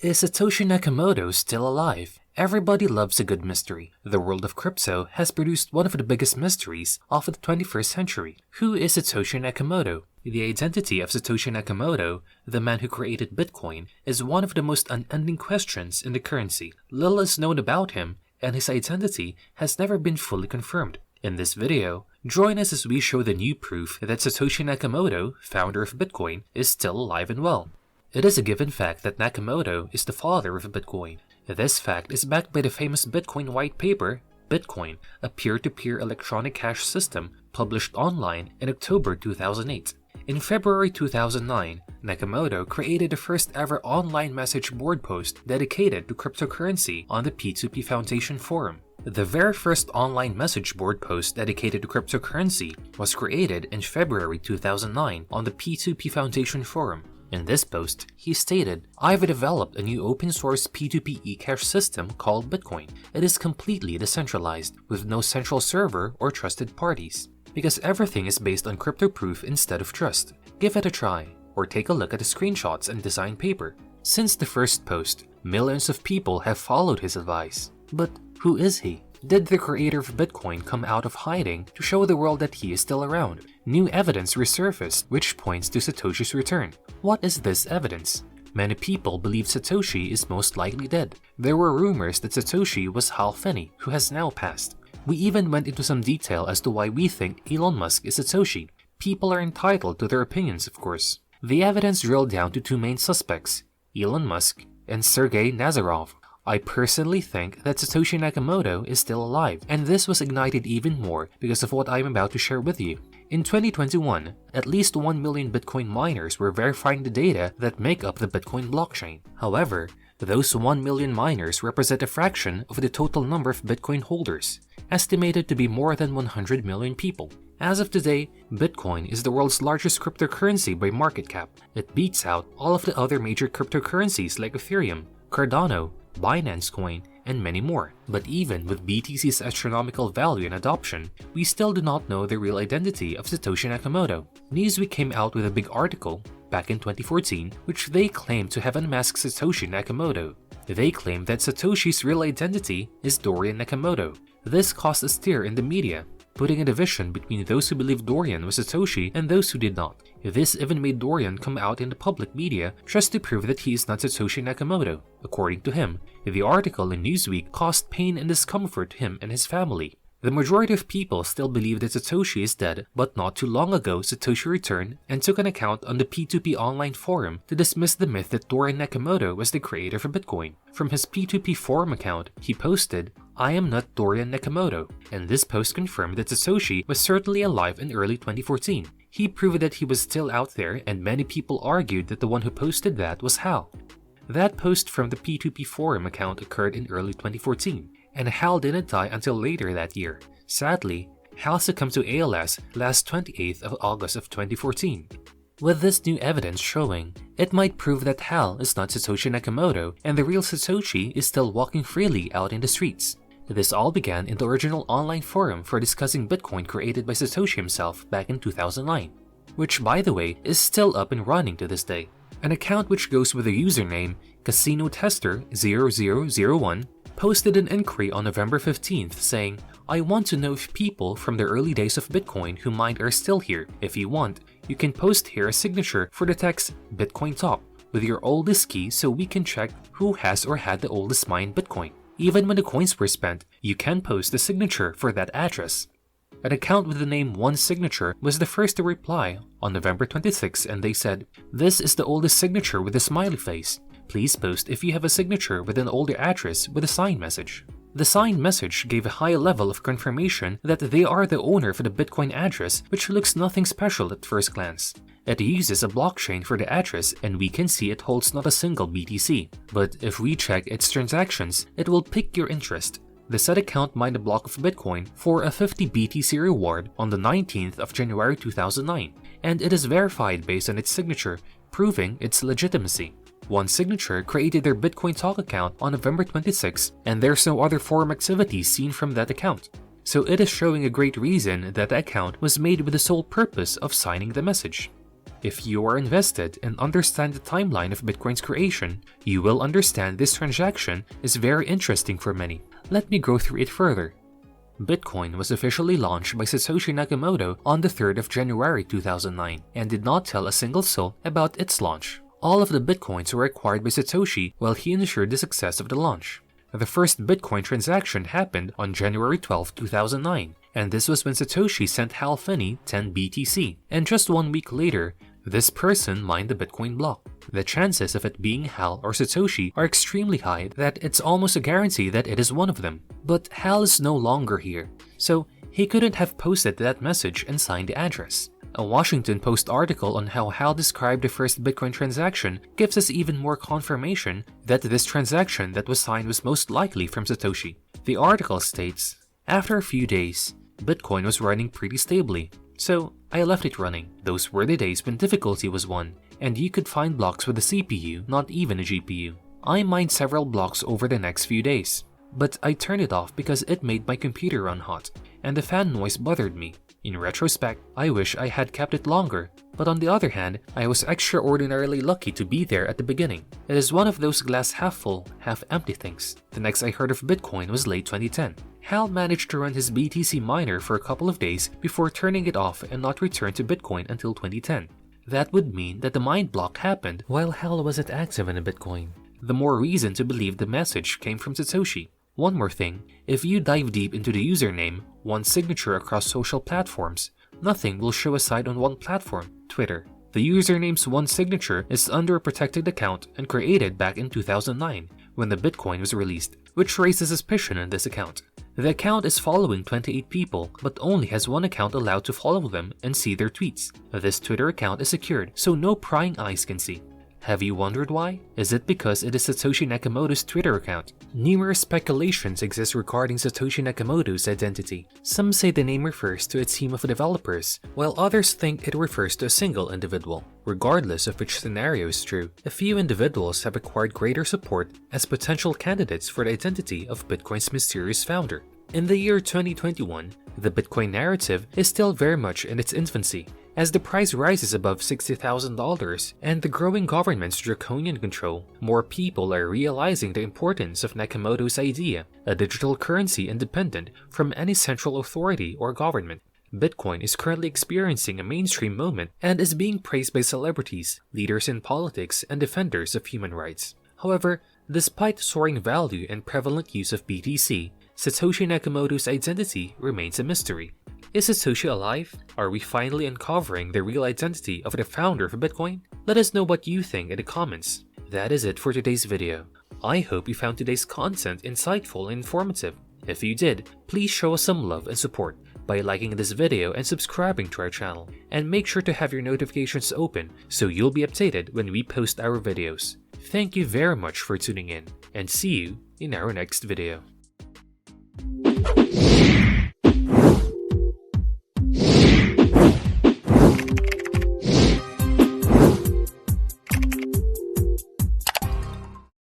Is Satoshi Nakamoto still alive? Everybody loves a good mystery. The world of crypto has produced one of the biggest mysteries of the 21st century. Who is Satoshi Nakamoto? The identity of Satoshi Nakamoto, the man who created Bitcoin, is one of the most unending questions in the currency. Little is known about him, and his identity has never been fully confirmed. In this video, join us as we show the new proof that Satoshi Nakamoto, founder of Bitcoin, is still alive and well. It is a given fact that Nakamoto is the father of Bitcoin. This fact is backed by the famous Bitcoin white paper, Bitcoin, a peer-to-peer electronic cash system published online in October 2008. In February 2009, Nakamoto created the first ever online message board post dedicated to cryptocurrency on the P2P Foundation forum. The very first online message board post dedicated to cryptocurrency was created in February 2009 on the P2P Foundation forum. In this post, he stated, "I've developed a new open-source P2P eCash system called Bitcoin. It is completely decentralized, with no central server or trusted parties, because everything is based on crypto proof instead of trust. Give it a try, or take a look at the screenshots and design paper." Since the first post, millions of people have followed his advice. But who is he? Did the creator of Bitcoin come out of hiding to show the world that he is still around? New evidence resurfaced which points to Satoshi's return. What is this evidence? Many people believe Satoshi is most likely dead. There were rumors that Satoshi was Hal Finney, who has now passed. We even went into some detail as to why we think Elon Musk is Satoshi. People are entitled to their opinions, of course. The evidence drilled down to two main suspects, Elon Musk and Sergei Nazarov. I personally think that Satoshi Nakamoto is still alive, and this was ignited even more because of what I am about to share with you. In 2021, at least 1 million Bitcoin miners were verifying the data that make up the Bitcoin blockchain. However, those 1 million miners represent a fraction of the total number of Bitcoin holders, estimated to be more than 100 million people. As of today, Bitcoin is the world's largest cryptocurrency by market cap. It beats out all of the other major cryptocurrencies like Ethereum, Cardano, Binance Coin, and many more. But even with BTC's astronomical value and adoption, we still do not know the real identity of Satoshi Nakamoto. Newsweek came out with a big article back in 2014, which they claim to have unmasked Satoshi Nakamoto. They claim that Satoshi's real identity is Dorian Nakamoto. This caused a stir in the media, putting a division between those who believed Dorian was Satoshi and those who did not. This even made Dorian come out in the public media just to prove that he is not Satoshi Nakamoto. According to him, the article in Newsweek caused pain and discomfort to him and his family. The majority of people still believe that Satoshi is dead, but not too long ago Satoshi returned and took an account on the P2P online forum to dismiss the myth that Dorian Nakamoto was the creator of Bitcoin. From his P2P forum account, he posted, "I am not Dorian Nakamoto," and this post confirmed that Satoshi was certainly alive in early 2014. He proved that he was still out there, and many people argued that the one who posted that was Hal. That post from the P2P forum account occurred in early 2014, and Hal didn't die until later that year. Sadly, Hal succumbed to ALS last 28th of August of 2014. With this new evidence showing, it might prove that Hal is not Satoshi Nakamoto and the real Satoshi is still walking freely out in the streets. This all began in the original online forum for discussing Bitcoin created by Satoshi himself back in 2009, which by the way is still up and running to this day. An account which goes with the username CasinoTester0001 posted an inquiry on November 15th saying, "I want to know if people from the early days of Bitcoin who mined are still here. If you want, you can post here a signature for the text Bitcoin Top with your oldest key so we can check who has or had the oldest mined Bitcoin. Even when the coins were spent, you can post a signature for that address." An account with the name One Signature was the first to reply on November 26 and they said, "This is the oldest signature with a smiley face. Please post if you have a signature with an older address with a signed message." The signed message gave a high level of confirmation that they are the owner of the Bitcoin address, which looks nothing special at first glance. It uses a blockchain for the address and we can see it holds not a single BTC. But if we check its transactions, it will pique your interest. The said account mined a block of Bitcoin for a 50 BTC reward on the 19th of January 2009, and it is verified based on its signature, proving its legitimacy. One Signature created their Bitcoin Talk account on November 26, and there's no other forum activity seen from that account. So it is showing a great reason that the account was made with the sole purpose of signing the message. If you are invested and understand the timeline of Bitcoin's creation, you will understand this transaction is very interesting for many. Let me go through it further. Bitcoin was officially launched by Satoshi Nakamoto on the 3rd of January 2009 and did not tell a single soul about its launch. All of the Bitcoins were acquired by Satoshi while he ensured the success of the launch. The first Bitcoin transaction happened on January 12, 2009, and this was when Satoshi sent Hal Finney 10 BTC, and just 1 week later, this person mined the Bitcoin block. The chances of it being Hal or Satoshi are extremely high that it's almost a guarantee that it is one of them. But Hal is no longer here, so he couldn't have posted that message and signed the address. A Washington Post article on how Hal described the first Bitcoin transaction gives us even more confirmation that this transaction that was signed was most likely from Satoshi. The article states, "After a few days, Bitcoin was running pretty stably, so I left it running. Those were the days when difficulty was 1, and you could find blocks with a CPU, not even a GPU. I mined several blocks over the next few days, but I turned it off because it made my computer run hot, and the fan noise bothered me. In retrospect, I wish I had kept it longer, but on the other hand, I was extraordinarily lucky to be there at the beginning. It is one of those glass half full, half empty things." The next I heard of Bitcoin was late 2010. Hal managed to run his BTC miner for a couple of days before turning it off and not return to Bitcoin until 2010. That would mean that the mine block happened while Hal wasn't active in a Bitcoin. The more reason to believe the message came from Satoshi. One more thing, if you dive deep into the username, one signature across social platforms, nothing will show aside on one platform, Twitter. The username's one signature is under a protected account and created back in 2009 when the Bitcoin was released, which raises suspicion in this account. The account is following 28 people, but only has one account allowed to follow them and see their tweets. This Twitter account is secured, so no prying eyes can see. Have you wondered why? Is it because it is Satoshi Nakamoto's Twitter account? Numerous speculations exist regarding Satoshi Nakamoto's identity. Some say the name refers to a team of developers, while others think it refers to a single individual. Regardless of which scenario is true, a few individuals have acquired greater support as potential candidates for the identity of Bitcoin's mysterious founder. In the year 2021, the Bitcoin narrative is still very much in its infancy. As the price rises above $60,000 and the growing government's draconian control, more people are realizing the importance of Nakamoto's idea, a digital currency independent from any central authority or government. Bitcoin is currently experiencing a mainstream moment and is being praised by celebrities, leaders in politics, and defenders of human rights. However, despite soaring value and prevalent use of BTC, Satoshi Nakamoto's identity remains a mystery. Is Satoshi alive? Are we finally uncovering the real identity of the founder of Bitcoin? Let us know what you think in the comments. That is it for today's video. I hope you found today's content insightful and informative. If you did, please show us some love and support by liking this video and subscribing to our channel. And make sure to have your notifications open so you'll be updated when we post our videos. Thank you very much for tuning in, and see you in our next video.